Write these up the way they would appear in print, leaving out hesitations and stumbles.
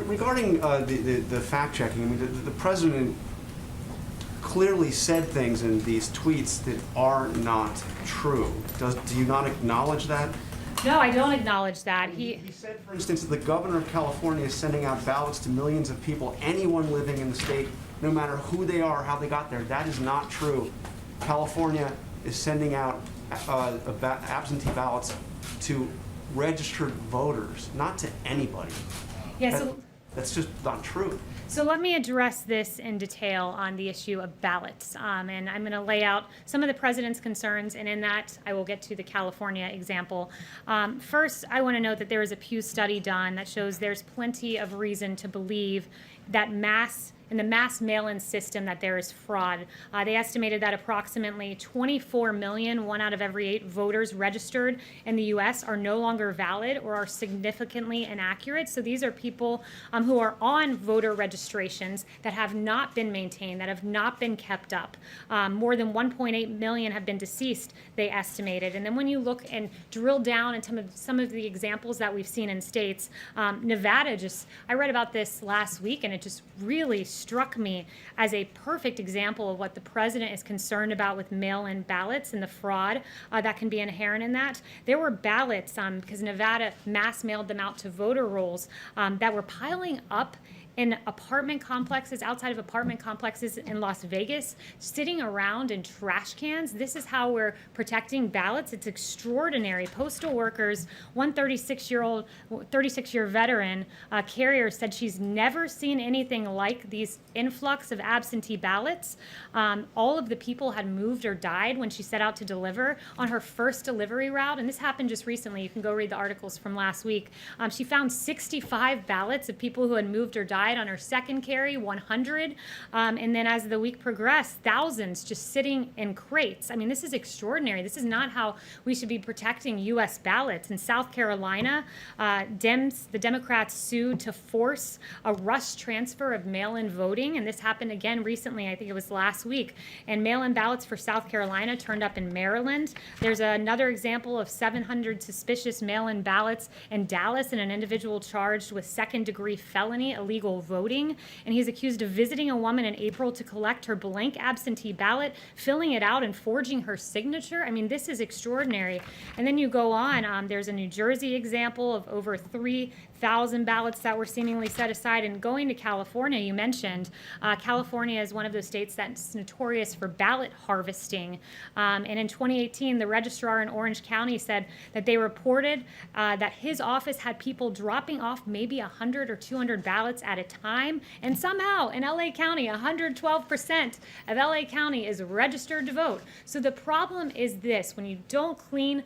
Regarding the fact checking, I mean, the president clearly said things in these tweets that are not true. Do you not acknowledge that? No, I don't acknowledge that. He said, for instance, that the governor of California is sending out ballots to millions of people, anyone living in the state, no matter who they are or how they got there. That is not true. California is sending out absentee ballots to registered voters, not to anybody. Yeah, that's just not true. So let me address this in detail on the issue of ballots. And I'm going to lay out some of the president's concerns, and in that I will get to the California example. First, I want to note that there is a Pew study done that shows there's plenty of reason to believe that in the mass mail-in system that there is fraud. They estimated that approximately 24 million, 1 out of every 8 voters registered in the U.S. are no longer valid or are significantly inaccurate. So these are people who are on voter registrations that have not been maintained, that have not been kept up. More than 1.8 million have been deceased, they estimated. And then when you look and drill down into some of the examples that we've seen in states, Nevada I read about this last week, and it just really struck me as a perfect example of what the president is concerned about with mail-in ballots and the fraud that can be inherent in that. There were ballots, because Nevada mass mailed them out to voter rolls, that were piling up in apartment complexes, outside of apartment complexes in Las Vegas, sitting around in trash cans. This is how we're protecting ballots. It's extraordinary. Postal workers, one 36-year veteran carrier said she's never seen anything like these influx of absentee ballots. All of the people had moved or died when she set out to deliver on her first delivery route, and this happened just recently. You can go read the articles from last week. She found 65 ballots of people who had moved or died on her second carry, 100, and then as the week progressed, thousands just sitting in crates. I mean, this is extraordinary. This is not how we should be protecting U.S. ballots. In South Carolina, the Democrats sued to force a rush transfer of mail-in voting, and this happened again recently. I think it was last week. And mail-in ballots for South Carolina turned up in Maryland. There's another example of 700 suspicious mail-in ballots in Dallas, and an individual charged with second-degree felony illegal voting, and he's accused of visiting a woman in April to collect her blank absentee ballot, filling it out and forging her signature. I mean, this is extraordinary. And then you go on, there's a New Jersey example of over 3,000 ballots that were seemingly set aside. And going to California, you mentioned, California is one of those states that's notorious for ballot harvesting. And in 2018, the registrar in Orange County said that they reported that his office had people dropping off maybe 100 or 200 ballots at a time, and somehow in LA County, 112% of LA County is registered to vote. So the problem is this: when you don't clean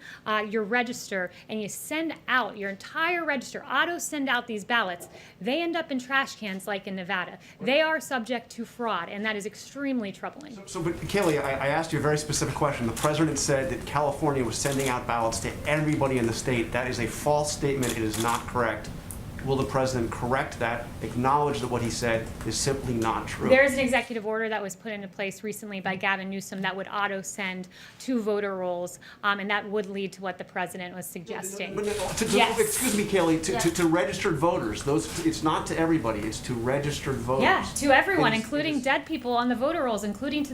your register and you send out your entire register, auto send out these ballots, they end up in trash cans like in Nevada. They are subject to fraud, and that is extremely troubling. But Kayleigh, I asked you a very specific question. The president said that California was sending out ballots to everybody in the state. That is a false statement. It is not correct. Will the president correct that, acknowledge that what he said is simply not true? There is an executive order that was put into place recently by Gavin Newsom that would auto-send to voter rolls, and that would lead to what the president was suggesting. Yes. Excuse me, Kayleigh, to registered voters, it's not to everybody, it's to registered voters. Yeah, to everyone, including dead people on the voter rolls, including to